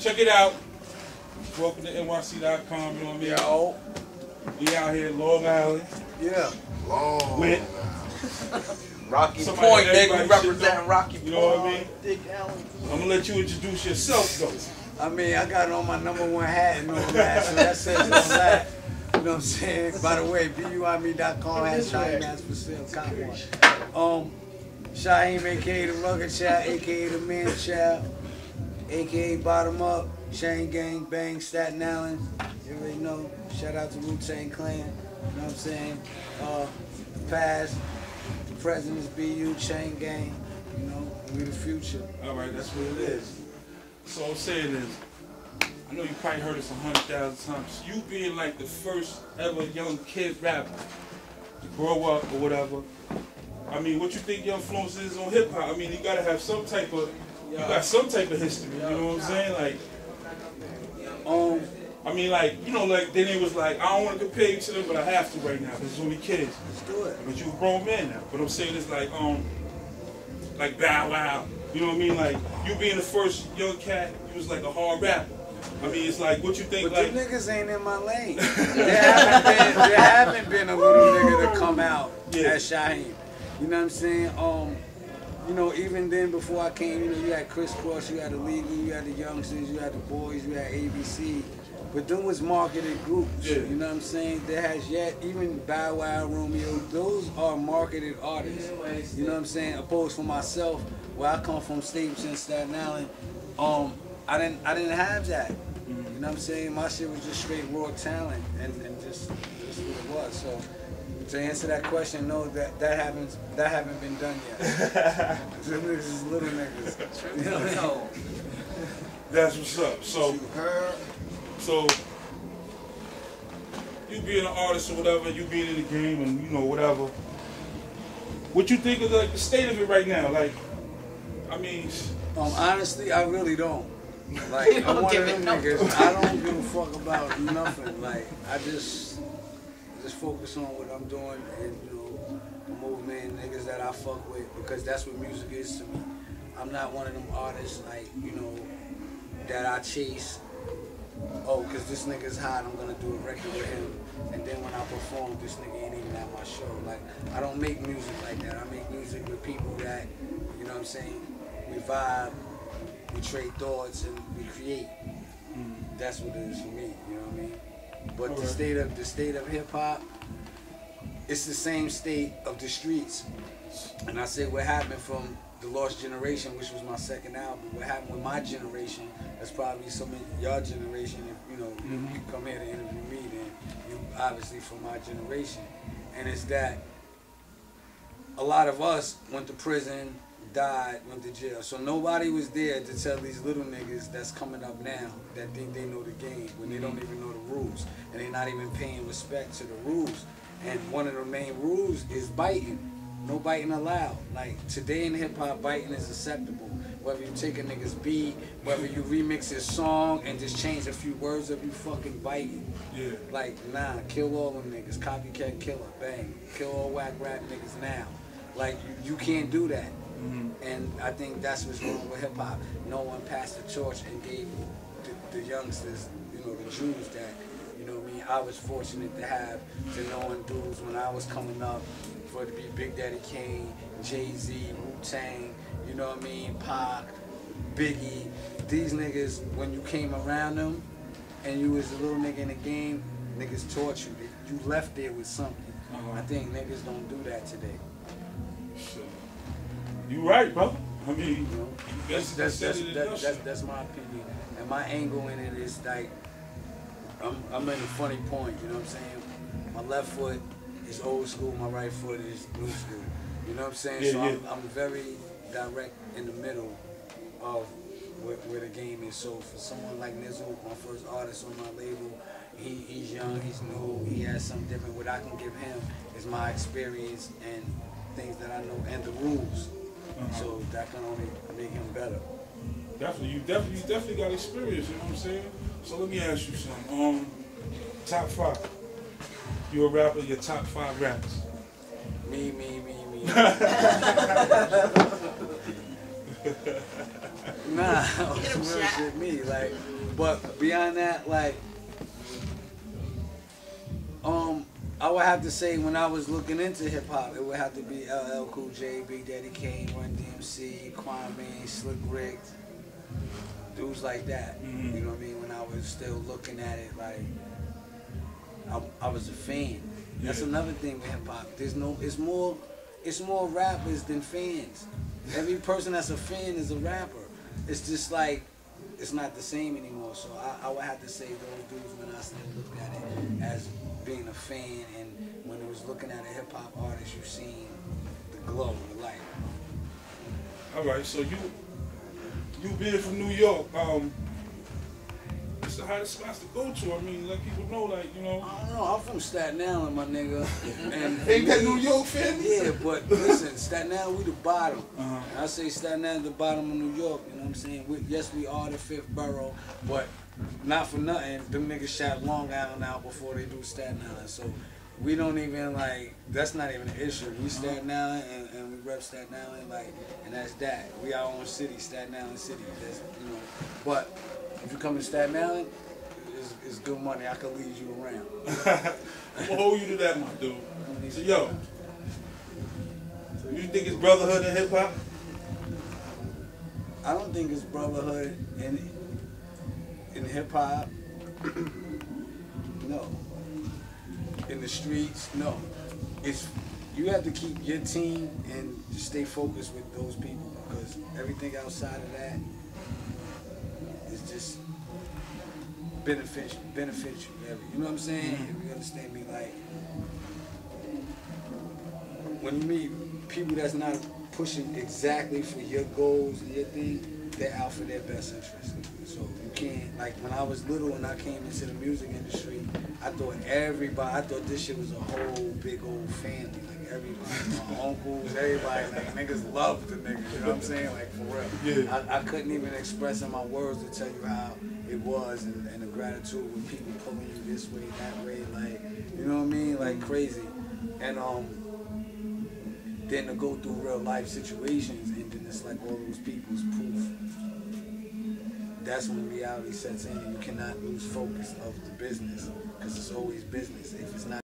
check it out. Welcome to NYC.com, you know what I mean? Yo. We out here in Long Island. Yeah. Long With Rocky somebody Point, that nigga. everybody Representing should know. Rocky You Point. know what I mean? Dick Allen. I'm gonna let you introduce yourself though. I mean, I got on my #1 hat and all that, so that says all that. You know what I'm saying? By the way, BUIME.com has Shyheim has for sale. Cop one. Shyheim, aka the Rugged Child, aka the Man Child, aka Bottom Up, Chain Gang, Bang, Staten Island. You already know. Shout out to Wu-Tang Clan. You know what I'm saying? Past, present is BU, Chain Gang. You know, we the future. All right, that's what it is. So I'm saying is, I know you probably heard this 100,000 times. You being like the first ever young kid rapper to grow up or whatever. I mean, what you think your influence is on hip hop? I mean, you gotta have some type of, you got some type of history. You know what I'm saying? Like, I mean, like, you know, like then it was like, I don't want to compare you to them, but I have to right now because it's only kids. Let's do it. But you a grown man now. But I'm saying it's like Bow Wow. You know what I mean? Like, you being the first young cat, you was like a hard rapper. I mean, it's like, what you think, but like... the niggas ain't in my lane. there haven't been a little nigga to come out as Shyheim. You know what I'm saying? You know, even then, before I came, you know, you had Crisscross, you had the Legal, you had the Youngsters, you had the Boys, you had ABC. But them was marketed groups. Yeah. You know what I'm saying? There has yet, even Bow Wow, Romeo, those are marketed artists. You know what I'm saying? Opposed for myself, where I come from, Stapleton, Staten Island, I didn't have that. You know what I'm saying? My shit was just straight raw talent and just what it was. So to answer that question, no, that haven't been done yet. Them niggas is little niggas. You know what I mean? That's what's up. So you being an artist or whatever, you being in the game and, you know, whatever. What you think of like the state of it right now? Like, I mean... honestly, I really don't. Like, I'm one of them niggas. I don't give a fuck about nothing. Like, I just focus on what I'm doing and, you know, the movement, niggas that I fuck with, because that's what music is to me. I'm not one of them artists, like, you know, that I chase. Oh, because this nigga's hot, I'm gonna do a record with him. And then when I perform, this nigga ain't even at my show. Like, I don't make music like that. I make music with people that, you know what I'm saying, we vibe, we trade thoughts, and we create. That's what it is for me, you know what I mean? But the state of hip hop, it's the same state of the streets. And I say what happened from The Lost Generation, which was my second album, what happened with my generation, that's probably some of your generation. If you know, you come here to interview me, then you obviously from my generation. And it's that a lot of us went to prison, died, went to jail. So nobody was there to tell these little niggas that's coming up now that think they know the game when they don't even know the rules. And they're not even paying respect to the rules. And one of the main rules is biting. No biting allowed. Like, today in hip-hop, biting is acceptable. Whether you take a nigga's beat, whether you remix his song and just change a few words of you fucking biting. Yeah. Like, nah, kill all them niggas. Copycat killer, bang. Kill all whack rap niggas now. Like, you can't do that. And I think that's what's wrong with hip-hop. No one passed the torch and gave the youngsters, you know, the Jews that, you know what I mean, I was fortunate to have, to knowing dudes when I was coming up, for it to be Big Daddy Kane, Jay-Z, Wu-Tang, you know what I mean, Pac, Biggie. These niggas, when you came around them and you was a little nigga in the game, niggas taught you. You left there with something. I think niggas don't do that today. You right, bro. I mean, you know, that's my opinion. And my angle in it is like, I'm in a funny point, you know what I'm saying? My left foot is old school, my right foot is new school. You know what I'm saying? So I'm very direct in the middle of where the game is. So for someone like Nizzle, my first artist on my label, he's young, he's new, he has something different. What I can give him is my experience and things that I know and the rules. So that can only make him better. Definitely, you definitely got experience, you know what I'm saying? So let me ask you something. Top 5. You're a rapper, your top 5 rappers. Me. Nah, some real shit me. Like, but beyond that, like, I would have to say when I was looking into hip hop, it would have to be LL Cool J, Big Daddy Kane, Run DMC, Kwame, Slick Rick, dudes like that. Mm-hmm. You know what I mean? When I was still looking at it, like, I was a fan. That's another thing with hip hop. It's more rappers than fans. Every person that's a fan is a rapper. It's just like, it's not the same anymore. So I would have to say those dudes when I still looked at it as being a fan, and when it was looking at a hip hop artist, you seen the glow, the light. All right, so you being from New York, it's the hottest spots to go to. I mean, let people know, like, you know. I don't know. I'm from Staten Island, my nigga. And ain't that New York, fan? Yeah, but listen, Staten Island, we the bottom. Uh-huh. I say Staten Island, the bottom of New York. You know what I'm saying? Yes, we are the fifth borough, but not for nothing. Them niggas shot Long Island out before they do Staten Island. So we don't even, like, that's not even an issue. We Staten Island and we rep Staten Island, like, and that's that. We our own city, Staten Island City. That's, you know, but if you come to Staten Island, it's good money. I can lead you around. I'm gonna hold you to that, my dude. So, yo, you think it's brotherhood in hip hop? I don't think it's brotherhood in hip hop. No. In the streets, no. It's, you have to keep your team and stay focused with those people, because everything outside of that is just benefit you. You know what I'm saying? If you understand me, like, when you meet people that's not pushing exactly for your goals and your thing, they're out for their best interest. So you can't, like, when I was little and I came into the music industry, I thought this shit was a whole big old family. Like, everybody, my uncles, everybody, like, niggas loved the niggas, you know what I'm saying? Like, for real. Yeah. I couldn't even express in my words to tell you how it was, and the gratitude with people pulling you this way, that way, like, you know what I mean? Like, crazy. And then to go through real life situations, and then it's like all those people's proof. That's when reality sets in, and you cannot lose focus of the business, because it's always business. If it's not,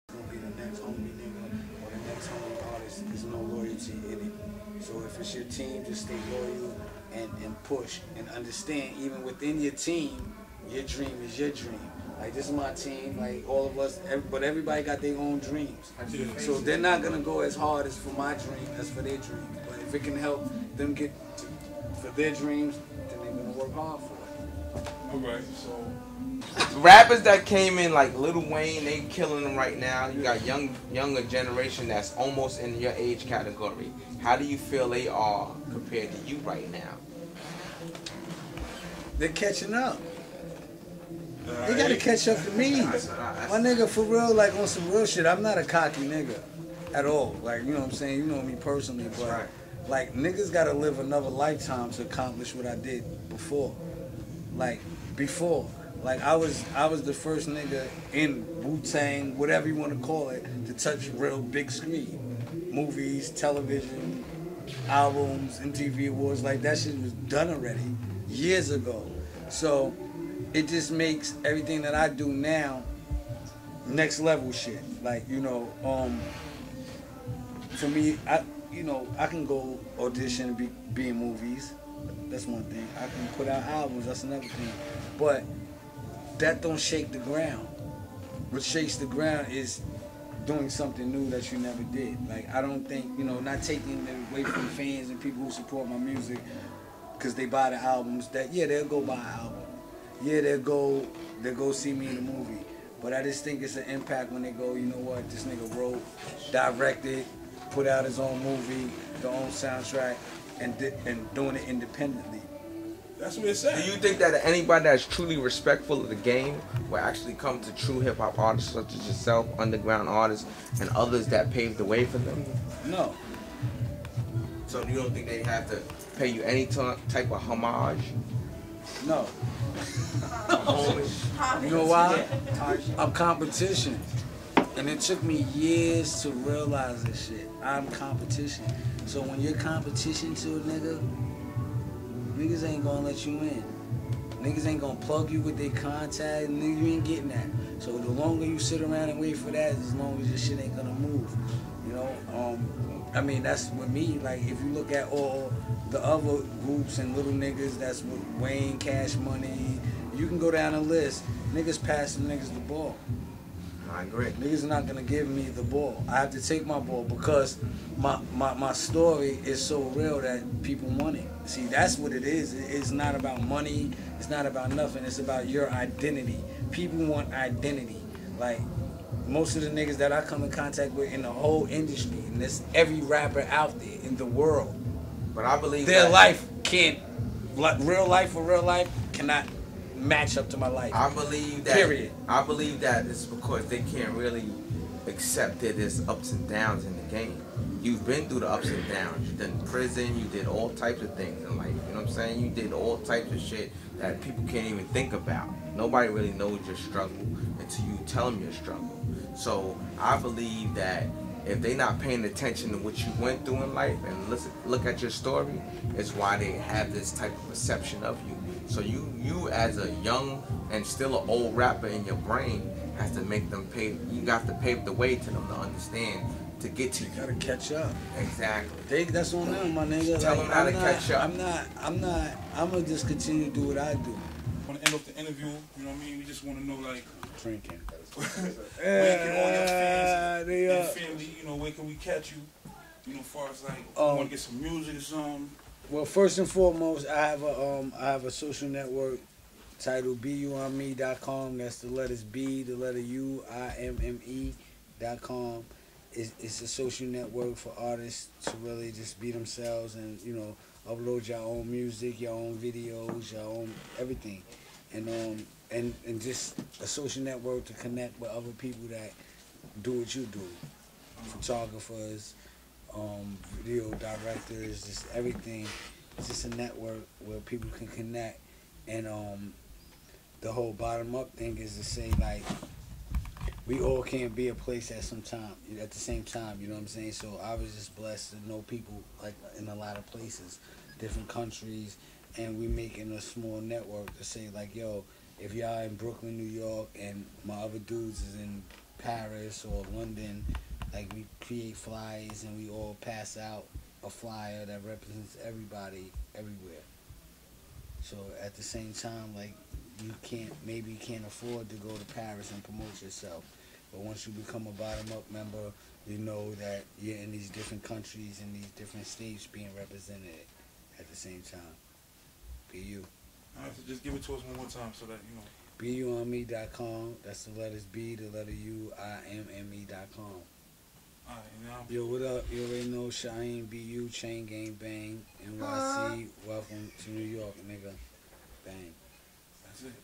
it's gonna be the next homie nigga or the next homie artist. There's no loyalty in it. So if it's your team, just stay loyal and push and understand. Even within your team, your dream is your dream. Like, this is my team, like, all of us, but everybody got their own dreams. So they're not gonna go as hard as for my dream as for their dream. But if it can help them get for their dreams, then they're gonna work hard for it. All right, so Rappers that came in like Lil Wayne, they killing them right now. You got younger generation that's almost in your age category. How do you feel they are compared to you right now? They're catching up. They gotta catch up to me. My nigga, for real, like, on some real shit, I'm not a cocky nigga at all. Like, you know what I'm saying? You know me personally, but like, niggas gotta live another lifetime to accomplish what I did before. Like, before. Like, I was the first nigga in Wu-Tang, whatever you want to call it, to touch real big screen. Movies, television, albums, MTV Awards, like, that shit was done already years ago. So it just makes everything that I do now next level shit. Like, you know, for me, I can go audition and be in movies. That's one thing. I can put out albums. That's another thing. But that don't shake the ground. What shakes the ground is doing something new that you never did. Like, I don't think, not taking it away from fans and people who support my music because they buy the albums, that, yeah, they'll go buy an album. Yeah, they'll go see me in a movie. But I just think it's an impact when they go, you know what, this nigga wrote, directed, put out his own movie, the own soundtrack, and doing it independently. That's what it said. Do you think that anybody that's truly respectful of the game will actually come to true hip hop artists such as yourself, underground artists, and others that paved the way for them? No. So you don't think they have to pay you any type of homage? No. You know why? I'm competition. And it took me years to realize this shit. I'm competition. So when you're competition to a nigga, niggas ain't gonna let you in. Niggas ain't gonna plug you with their contact, nigga, you ain't getting that. So the longer you sit around and wait for that, as long as your shit ain't gonna move. You know, I mean, that's with me. Like, if you look at all the other groups and little niggas, that's with Wayne, Cash Money, you can go down the list. Niggas passing niggas the ball. I agree. Niggas are not gonna give me the ball. I have to take my ball because my story is so real that people want it. See, that's what it is. It's not about money. It's not about nothing. It's about your identity. People want identity. Like, most of the niggas that I come in contact with in the whole industry, and there's every rapper out there in the world. But I believe their that life can't, like, real life for real life cannot match up to my life. I believe that. Period. I believe that it's because they can't really accept that there's ups and downs in the game. You've been through the ups and downs. You've done prison. You did all types of things in life. You know what I'm saying? You did all types of shit that people can't even think about. Nobody really knows your struggle until you tell them your struggle. So I believe that if they not paying attention to what you went through in life and look at your story, it's why they have this type of perception of you. So you as a young and still an old rapper in your brain has to make them pay. You got to pave the way to them to understand to get to you. Gotta catch up. Exactly. That's on them, my nigga. Tell them how to catch up. I'm gonna just continue to do what I do. Want to end off the interview? You know what I mean? We just want to know, like, Drinking. where can all your fans and family, you know, where can we catch you? You know, as far as like, want to get some music or something. Well, first and foremost, I have a social network titled BUonme.com. That's the letters B, the letter U, IMME.com. It's a social network for artists to really just be themselves and, you know, upload your own music, your own videos, your own everything, and just a social network to connect with other people that do what you do, photographers, video directors, just everything. It's just a network where people can connect, and the whole bottom up thing is to say, like, we all can't be a place at the same time, you know what I'm saying? So I was just blessed to know people like in a lot of places, different countries, and we making a small network to say, like, yo, if y'all in Brooklyn, New York, and my other dudes is in Paris or London, like, we create flyers and we all pass out a flyer that represents everybody everywhere. So at the same time, like, you can't afford to go to Paris and promote yourself. But once you become a bottom-up member, you know that you're in these different countries and these different states being represented at the same time. Be you. All right, so just give it to us one more time so that, you know. BUonme.com. That's the letters B, the letter U, IMME.com. All right, now. Yo, what up? You already know Shyeim, BU, Chain Gang Bang, NYC. Welcome to New York, nigga. Bang. That's it.